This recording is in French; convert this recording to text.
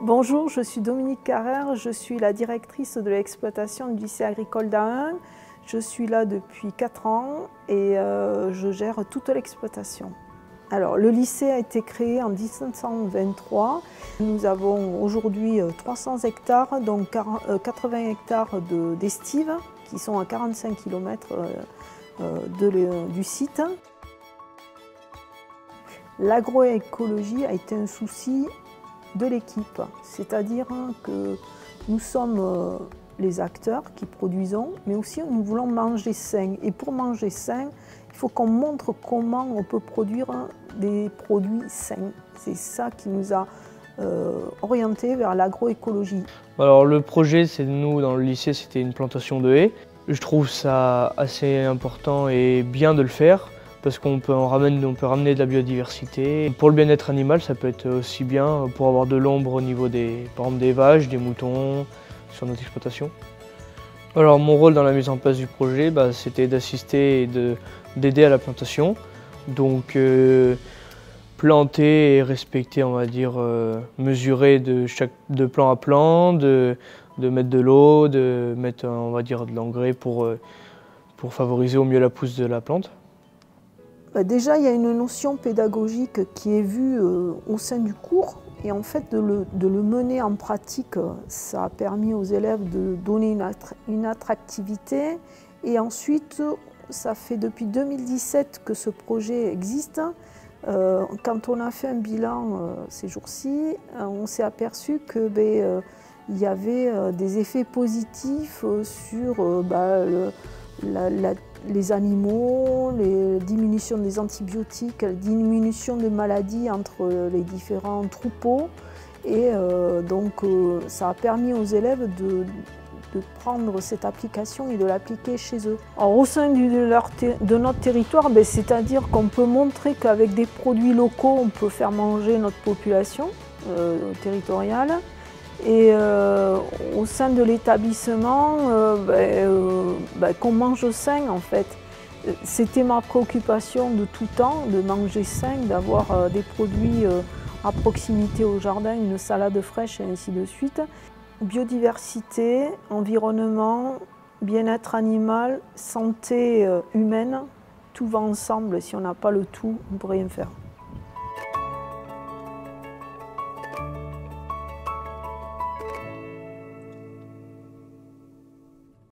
Bonjour, je suis Dominique Carrère, je suis la directrice de l'exploitation du lycée agricole d'Ahun. Je suis là depuis 4 ans et je gère toute l'exploitation. Alors, le lycée a été créé en 1923. Nous avons aujourd'hui 300 hectares, donc 80 hectares d'estives qui sont à 45 km du site. L'agroécologie a été un souci de l'équipe, c'est-à-dire que nous sommes les acteurs qui produisons, mais aussi nous voulons manger sain. Et pour manger sain, il faut qu'on montre comment on peut produire des produits sains. C'est ça qui nous a orientés vers l'agroécologie. Alors le projet, c'est nous dans le lycée, c'était une plantation de haies. Je trouve ça assez important et bien de le faire parce qu'on peut ramener de la biodiversité. Pour le bien-être animal, ça peut être aussi bien pour avoir de l'ombre au niveau par exemple des vaches, des moutons sur notre exploitation. Alors mon rôle dans la mise en place du projet, c'était d'assister et d'aider à la plantation. Donc planter et respecter, on va dire, mesurer de plan à plan, de mettre de l'eau, de mettre, on va dire, de l'engrais pour favoriser au mieux la pousse de la plante. Déjà, il y a une notion pédagogique qui est vue au sein du cours. Et en fait, de le mener en pratique, ça a permis aux élèves de donner une attractivité. Et ensuite, ça fait depuis 2017 que ce projet existe. Quand on a fait un bilan ces jours-ci, on s'est aperçu que il y avait des effets positifs sur les animaux, les diminutions des antibiotiques, la diminution des maladies entre les différents troupeaux. Et donc ça a permis aux élèves de prendre cette application et de l'appliquer chez eux. Alors, au sein de notre territoire, c'est-à-dire qu'on peut montrer qu'avec des produits locaux, on peut faire manger notre population territoriale. Et au sein de l'établissement, qu'on mange sain en fait. C'était ma préoccupation de tout temps, de manger sain, d'avoir des produits à proximité au jardin, une salade fraîche et ainsi de suite. Biodiversité, environnement, bien-être animal, santé humaine, tout va ensemble. Si on n'a pas le tout, on ne peut rien faire.